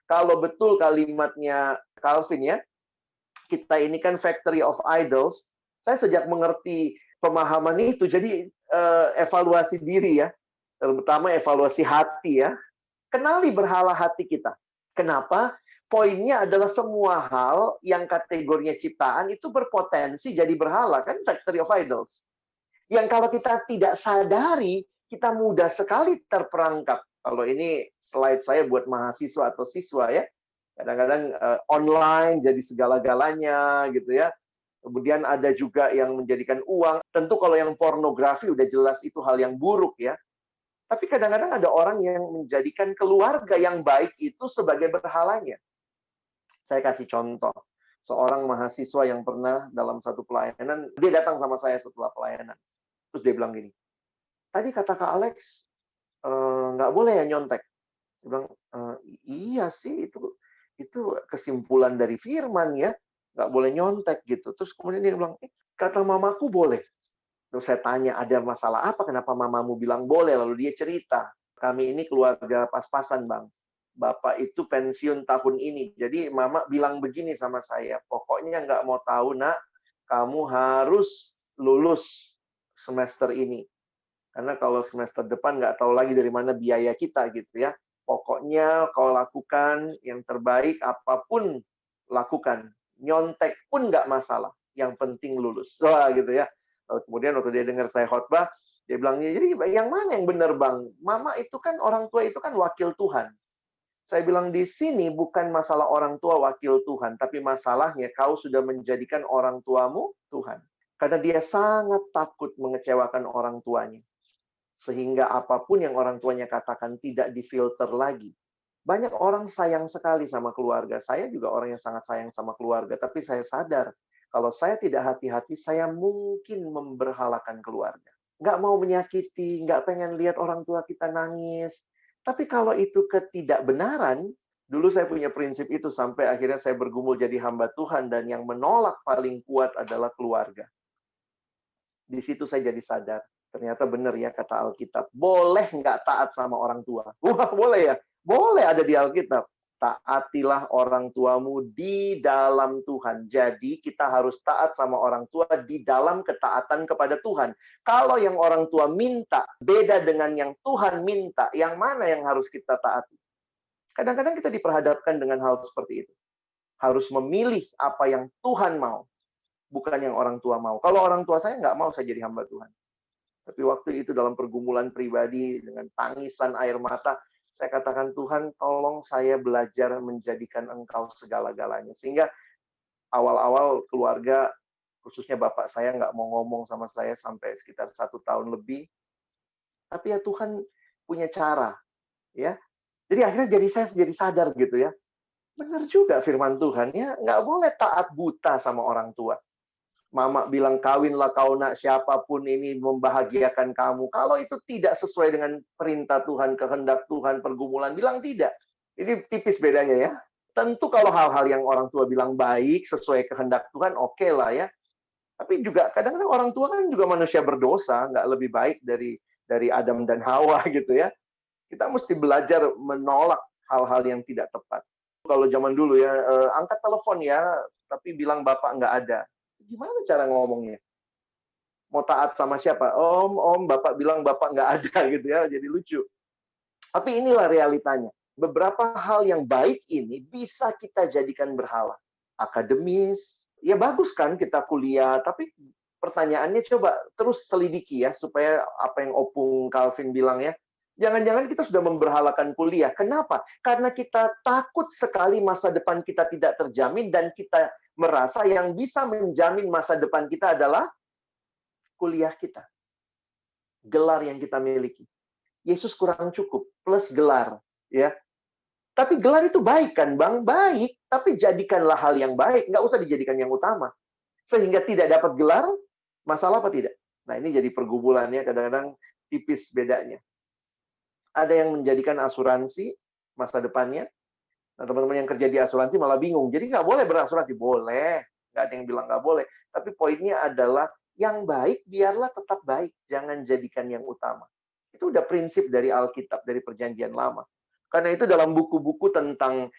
Kalau betul kalimatnya Calvin ya, kita ini kan factory of idols. Saya sejak mengerti pemahaman itu, jadi evaluasi diri ya, terutama evaluasi hati ya. Kenali berhala hati kita. Kenapa? Poinnya adalah semua hal yang kategorinya ciptaan itu berpotensi jadi berhala, kan factory of idols. Yang kalau kita tidak sadari, kita mudah sekali terperangkap. Kalau ini slide saya buat mahasiswa atau siswa ya. Kadang-kadang online jadi segala-galanya gitu ya. Kemudian ada juga yang menjadikan uang. Tentu kalau yang pornografi udah jelas itu hal yang buruk ya. Tapi kadang-kadang ada orang yang menjadikan keluarga yang baik itu sebagai berhalanya. Saya kasih contoh. Seorang mahasiswa yang pernah dalam satu pelayanan, dia datang sama saya setelah pelayanan. Terus dia bilang gini, tadi kata Kak Alex, nggak boleh ya nyontek. Saya bilang, iya sih, itu kesimpulan dari firman ya, nggak boleh nyontek gitu. Terus kemudian dia bilang, kata mamaku boleh. Terus saya tanya, ada masalah apa? Kenapa mamamu bilang boleh? Lalu dia cerita, kami ini keluarga pas-pasan, Bang. Bapak itu pensiun tahun ini. Jadi mama bilang begini sama saya, pokoknya nggak mau tahu, nak, kamu harus lulus semester ini. Karena kalau semester depan nggak tahu lagi dari mana biaya kita gitu ya. Pokoknya kau lakukan yang terbaik, apapun lakukan. Nyontek pun nggak masalah. Yang penting lulus. Wah gitu ya. Kemudian waktu dia dengar saya khotbah, dia bilang, jadi yang mana yang benar Bang? Mama itu kan, orang tua itu kan wakil Tuhan. Saya bilang di sini bukan masalah orang tua wakil Tuhan, tapi masalahnya kau sudah menjadikan orang tuamu Tuhan. Karena dia sangat takut mengecewakan orang tuanya. Sehingga apapun yang orang tuanya katakan tidak difilter lagi. Banyak orang sayang sekali sama keluarga. Saya juga orang yang sangat sayang sama keluarga. Tapi saya sadar, kalau saya tidak hati-hati, saya mungkin memberhalakan keluarga. Nggak mau menyakiti, nggak pengen lihat orang tua kita nangis. Tapi kalau itu ketidakbenaran, dulu saya punya prinsip itu sampai akhirnya saya bergumul jadi hamba Tuhan, dan yang menolak paling kuat adalah keluarga. Di situ saya jadi sadar. Ternyata benar ya kata Alkitab. Boleh nggak taat sama orang tua? Wah, boleh ya? Boleh ada di Alkitab. Taatilah orang tuamu di dalam Tuhan. Jadi kita harus taat sama orang tua di dalam ketaatan kepada Tuhan. Kalau yang orang tua minta beda dengan yang Tuhan minta, yang mana yang harus kita taati? Kadang-kadang kita diperhadapkan dengan hal seperti itu. Harus memilih apa yang Tuhan mau, bukan yang orang tua mau. Kalau orang tua saya nggak mau saya jadi hamba Tuhan. Tapi waktu itu dalam pergumulan pribadi, dengan tangisan air mata, saya katakan, Tuhan, tolong saya belajar menjadikan Engkau segala-galanya. Sehingga awal-awal keluarga, khususnya bapak saya, nggak mau ngomong sama saya sampai sekitar 1 tahun lebih. Tapi ya Tuhan punya cara. Ya. Jadi akhirnya saya jadi sadar gitu ya. Benar juga firman Tuhan, ya nggak boleh taat buta sama orang tua. Mama bilang, kawinlah kau nak, siapapun ini membahagiakan kamu. Kalau itu tidak sesuai dengan perintah Tuhan, kehendak Tuhan, pergumulan, bilang tidak. Ini tipis bedanya ya. Tentu kalau hal-hal yang orang tua bilang baik, sesuai kehendak Tuhan, oke lah ya. Tapi juga kadang-kadang orang tua kan juga manusia berdosa, nggak lebih baik dari Adam dan Hawa gitu ya. Kita mesti belajar menolak hal-hal yang tidak tepat. Kalau zaman dulu ya, angkat telepon ya, tapi bilang bapak nggak ada. Gimana cara ngomongnya? Mau taat sama siapa? Om, bapak bilang bapak nggak ada gitu ya, jadi lucu. Tapi inilah realitanya. Beberapa hal yang baik ini bisa kita jadikan berhala. Akademis, ya bagus kan kita kuliah, tapi pertanyaannya coba terus selidiki ya, supaya apa yang Opung Calvin bilang ya, jangan-jangan kita sudah memberhalakan kuliah. Kenapa? Karena kita takut sekali masa depan kita tidak terjamin, dan kita merasa yang bisa menjamin masa depan kita adalah kuliah kita. Gelar yang kita miliki. Yesus kurang cukup, plus gelar. Ya. Tapi gelar itu baik kan, Bang? Baik, tapi jadikanlah hal yang baik. Nggak usah dijadikan yang utama. Sehingga tidak dapat gelar, masalah apa tidak? Nah, ini jadi pergumulannya, kadang-kadang tipis bedanya. Ada yang menjadikan asuransi masa depannya. Nah, teman-teman yang kerja di asuransi malah bingung. Jadi nggak boleh berasuransi. Boleh. Nggak ada yang bilang nggak boleh. Tapi poinnya adalah, yang baik biarlah tetap baik. Jangan jadikan yang utama. Itu udah prinsip dari Alkitab, dari Perjanjian Lama. Karena itu dalam buku-buku tentang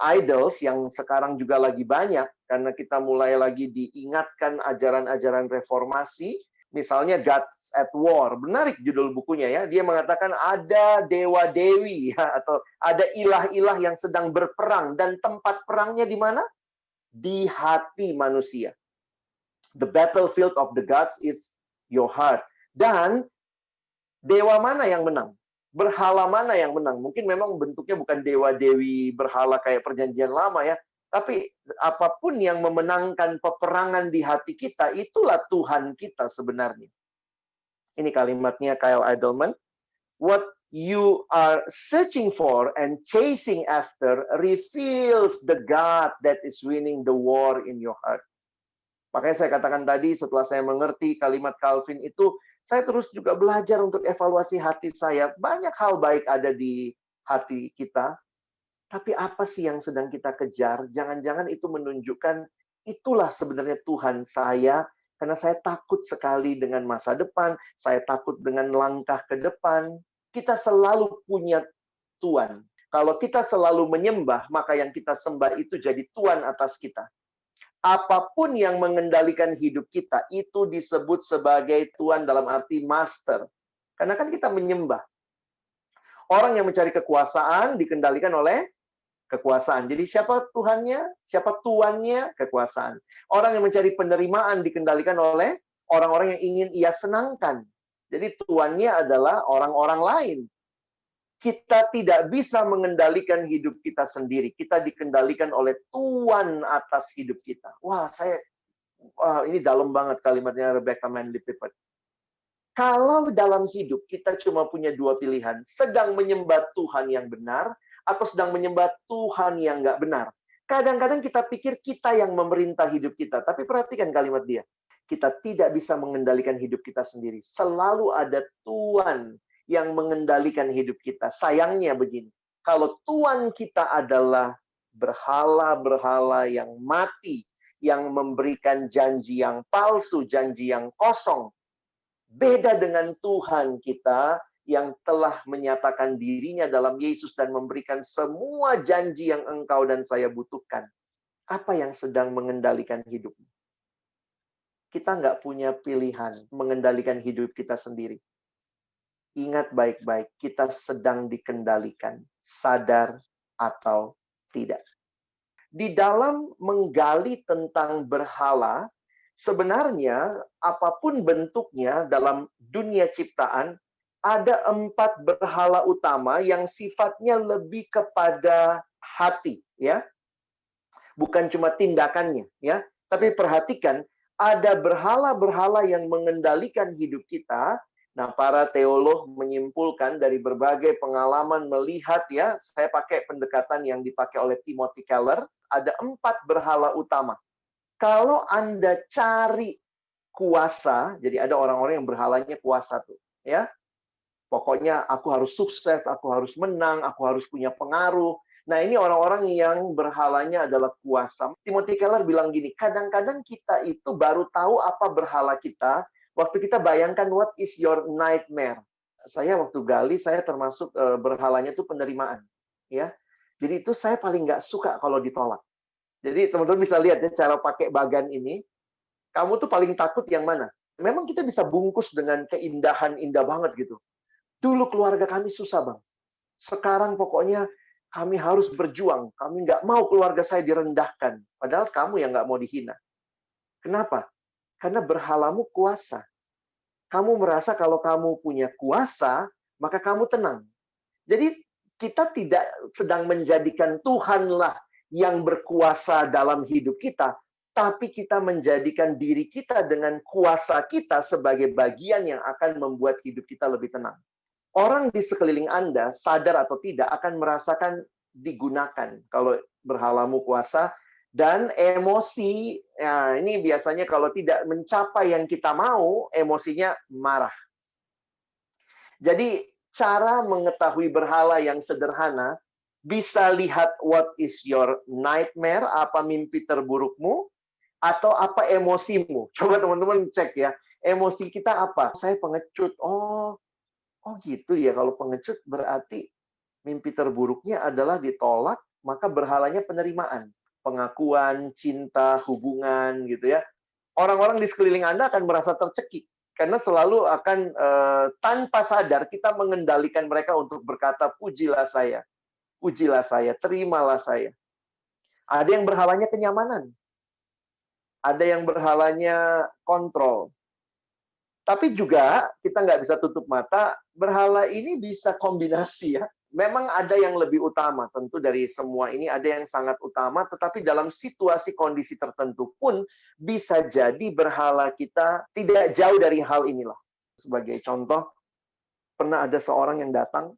idols yang sekarang juga lagi banyak, karena kita mulai lagi diingatkan ajaran-ajaran reformasi, misalnya Gods at War, menarik judul bukunya ya. Dia mengatakan ada dewa-dewi ya, atau ada ilah-ilah yang sedang berperang, dan tempat perangnya di mana? Di hati manusia. The battlefield of the gods is your heart. Dan dewa mana yang menang? Berhala mana yang menang? Mungkin memang bentuknya bukan dewa-dewi berhala kayak perjanjian lama ya. Tapi apapun yang memenangkan peperangan di hati kita, itulah Tuhan kita sebenarnya. Ini kalimatnya Kyle Idleman. What you are searching for and chasing after reveals the God that is winning the war in your heart. Makanya saya katakan tadi, setelah saya mengerti kalimat Calvin itu, saya terus juga belajar untuk evaluasi hati saya. Banyak hal baik ada di hati kita, tapi apa sih yang sedang kita kejar? Jangan-jangan itu menunjukkan itulah sebenarnya Tuhan saya, karena saya takut sekali dengan masa depan, saya takut dengan langkah ke depan. Kita selalu punya Tuhan. Kalau kita selalu menyembah, maka yang kita sembah itu jadi Tuhan atas kita. Apapun yang mengendalikan hidup kita, itu disebut sebagai Tuhan dalam arti master. Karena kan kita menyembah. Orang yang mencari kekuasaan dikendalikan oleh kekuasaan. Jadi siapa Tuhannya? Siapa tuannya? Kekuasaan. Orang yang mencari penerimaan dikendalikan oleh orang-orang yang ingin ia senangkan. Jadi tuannya adalah orang-orang lain. Kita tidak bisa mengendalikan hidup kita sendiri. Kita dikendalikan oleh Tuhan atas hidup kita. Wah, ini dalam banget kalimatnya Rebecca Manley Pippert. Kalau dalam hidup kita cuma punya dua pilihan, sedang menyembah Tuhan yang benar, atau sedang menyembah Tuhan yang nggak benar. Kadang-kadang kita pikir kita yang memerintah hidup kita, tapi perhatikan kalimat dia. Kita tidak bisa mengendalikan hidup kita sendiri. Selalu ada Tuhan yang mengendalikan hidup kita. Sayangnya begini, kalau Tuhan kita adalah berhala-berhala yang mati, yang memberikan janji yang palsu, janji yang kosong, beda dengan Tuhan kita yang telah menyatakan dirinya dalam Yesus dan memberikan semua janji yang engkau dan saya butuhkan. Apa yang sedang mengendalikan hidupmu? Kita nggak punya pilihan mengendalikan hidup kita sendiri. Ingat baik-baik, kita sedang dikendalikan, sadar atau tidak. Di dalam menggali tentang berhala, sebenarnya apapun bentuknya dalam dunia ciptaan, ada 4 berhala utama yang sifatnya lebih kepada hati, ya. Bukan cuma tindakannya, ya. Tapi perhatikan, ada berhala-berhala yang mengendalikan hidup kita. Nah, para teolog menyimpulkan dari berbagai pengalaman melihat, ya, saya pakai pendekatan yang dipakai oleh Timothy Keller, ada 4 berhala utama. Kalau Anda cari kuasa, jadi ada orang-orang yang berhalanya kuasa tuh, ya. Pokoknya aku harus sukses, aku harus menang, aku harus punya pengaruh. Nah, ini orang-orang yang berhalanya adalah kuasa. Timothy Keller bilang gini, kadang-kadang kita itu baru tahu apa berhala kita waktu kita bayangkan what is your nightmare. Saya waktu gali, saya termasuk berhalanya itu penerimaan, ya. Jadi itu saya paling nggak suka kalau ditolak. Jadi teman-teman bisa lihat ya cara pakai bagan ini. Kamu tuh paling takut yang mana? Memang kita bisa bungkus dengan keindahan indah banget gitu. Dulu keluarga kami susah, Bang. Sekarang pokoknya kami harus berjuang. Kami nggak mau keluarga saya direndahkan. Padahal kamu yang nggak mau dihina. Kenapa? Karena berhalamu kuasa. Kamu merasa kalau kamu punya kuasa, maka kamu tenang. Jadi kita tidak sedang menjadikan Tuhanlah yang berkuasa dalam hidup kita, tapi kita menjadikan diri kita dengan kuasa kita sebagai bagian yang akan membuat hidup kita lebih tenang. Orang di sekeliling Anda, sadar atau tidak, akan merasakan digunakan kalau berhalamu kuasa. Dan emosi, ya ini biasanya kalau tidak mencapai yang kita mau, emosinya marah. Jadi, cara mengetahui berhala yang sederhana, bisa lihat what is your nightmare, apa mimpi terburukmu, atau apa emosimu. Coba teman-teman cek ya, emosi kita apa? Saya pengecut. Oh gitu ya, kalau pengecut berarti Mimpi terburuknya adalah ditolak, maka berhalanya penerimaan, pengakuan, cinta, hubungan gitu ya. Orang-orang di sekeliling Anda akan merasa tercekik karena selalu akan tanpa sadar kita mengendalikan mereka untuk berkata, pujilah saya, terimalah saya. Ada yang berhalanya kenyamanan, ada yang berhalanya kontrol. Tapi juga kita nggak bisa tutup mata, berhala ini bisa kombinasi ya. Memang ada yang lebih utama, tentu dari semua ini ada yang sangat utama, tetapi dalam situasi kondisi tertentu pun bisa jadi berhala kita tidak jauh dari hal inilah. Sebagai contoh, pernah ada seorang yang datang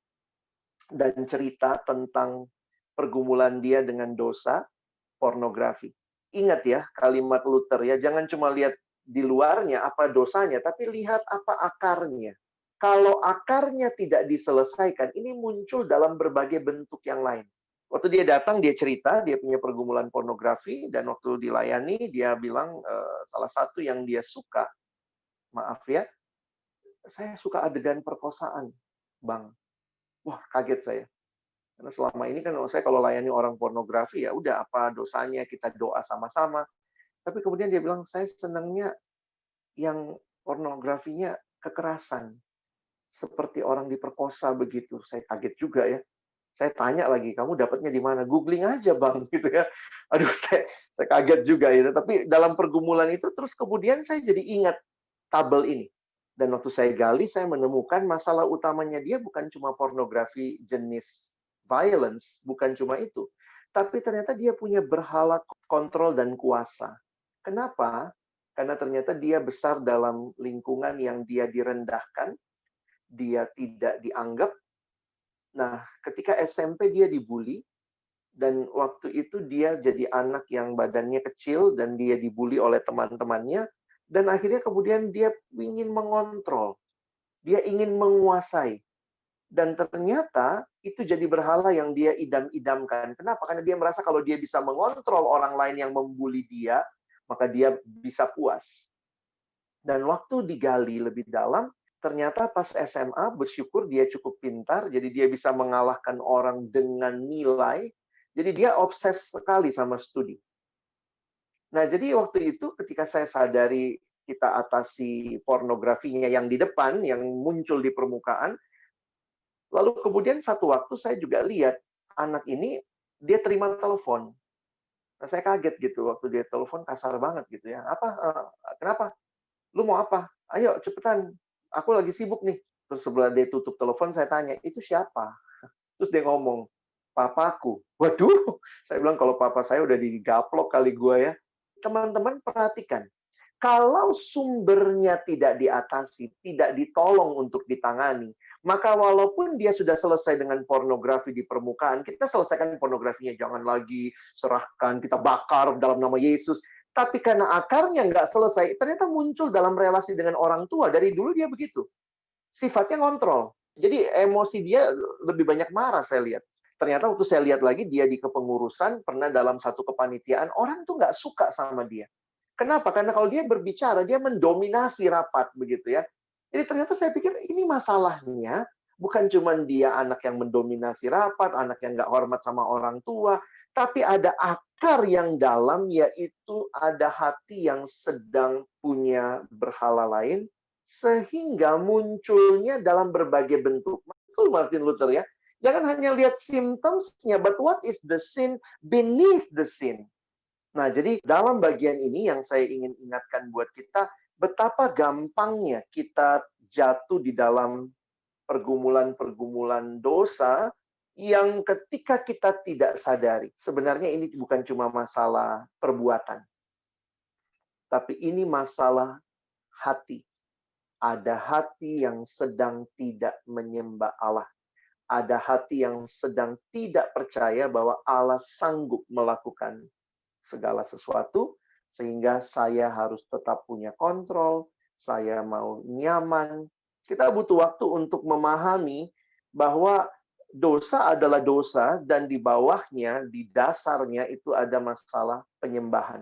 dan cerita tentang pergumulan dia dengan dosa pornografi. Ingat ya, kalimat Luther ya, jangan cuma lihat di luarnya apa dosanya, tapi lihat apa akarnya. Kalau akarnya tidak diselesaikan, ini muncul dalam berbagai bentuk yang lain. Waktu dia datang, dia cerita, dia punya pergumulan pornografi, dan waktu dilayani, dia bilang, salah satu yang dia suka, maaf ya, saya suka adegan perkosaan, Bang. Wah, kaget saya. Karena selama ini kan saya kalau layani orang pornografi, ya udah apa dosanya, kita doa sama-sama. Tapi kemudian dia bilang, saya senangnya yang pornografinya kekerasan. Seperti orang diperkosa begitu. Saya kaget juga ya. Saya tanya lagi, kamu dapatnya di mana? Googling aja Bang, gitu ya. Aduh, saya kaget juga itu. Tapi dalam pergumulan itu, terus kemudian saya jadi ingat tabel ini. Dan waktu saya gali, saya menemukan masalah utamanya dia bukan cuma pornografi jenis violence, bukan cuma itu. Tapi ternyata dia punya berhala kontrol dan kuasa. Kenapa? Karena ternyata dia besar dalam lingkungan yang dia direndahkan, dia tidak dianggap. Nah, ketika SMP dia dibully, dan waktu itu dia jadi anak yang badannya kecil, dan dia dibully oleh teman-temannya, dan akhirnya kemudian dia ingin mengontrol, dia ingin menguasai. Dan ternyata itu jadi berhala yang dia idam-idamkan. Kenapa? Karena dia merasa kalau dia bisa mengontrol orang lain yang membuli dia, maka dia bisa puas. Dan waktu digali lebih dalam, ternyata pas SMA bersyukur dia cukup pintar, jadi dia bisa mengalahkan orang dengan nilai, jadi dia obses sekali sama studi. Nah, jadi waktu itu ketika saya sadari kita atasi pornografinya yang di depan, yang muncul di permukaan, lalu kemudian satu waktu saya juga lihat anak ini, dia terima telepon. Nah, saya kaget gitu waktu dia telepon kasar banget gitu ya. Apa? Kenapa? Lu mau apa? Ayo cepetan. Aku lagi sibuk nih. Terus sebelah dia tutup telepon, saya tanya, itu siapa? Terus dia ngomong, papaku. Waduh, saya bilang kalau papa saya udah digaplok kali gua ya. Teman-teman perhatikan, kalau sumbernya tidak diatasi, tidak ditolong untuk ditangani, maka walaupun dia sudah selesai dengan pornografi di permukaan, kita selesaikan pornografinya, jangan lagi serahkan, kita bakar dalam nama Yesus. Tapi karena akarnya nggak selesai, ternyata muncul dalam relasi dengan orang tua. Dari dulu dia begitu. Sifatnya ngontrol. Jadi emosi dia lebih banyak marah, saya lihat. Ternyata waktu saya lihat lagi, dia di kepengurusan, pernah dalam satu kepanitiaan, orang tuh nggak suka sama dia. Kenapa? Karena kalau dia berbicara, dia mendominasi rapat, begitu ya. Jadi ternyata saya pikir ini masalahnya, bukan cuma dia anak yang mendominasi rapat, anak yang nggak hormat sama orang tua, tapi ada akar yang dalam, yaitu ada hati yang sedang punya berhala lain, sehingga munculnya dalam berbagai bentuk. Betul Martin Luther ya. Jangan hanya lihat symptoms-nya, but what is the sin beneath the sin? Nah, jadi dalam bagian ini yang saya ingin ingatkan buat kita, betapa gampangnya kita jatuh di dalam pergumulan-pergumulan dosa yang ketika kita tidak sadari. Sebenarnya ini bukan cuma masalah perbuatan, tapi ini masalah hati. Ada hati yang sedang tidak menyembah Allah. Ada hati yang sedang tidak percaya bahwa Allah sanggup melakukan segala sesuatu, sehingga saya harus tetap punya kontrol, saya mau nyaman. Kita butuh waktu untuk memahami bahwa dosa adalah dosa, dan di bawahnya, di dasarnya itu ada masalah penyembahan.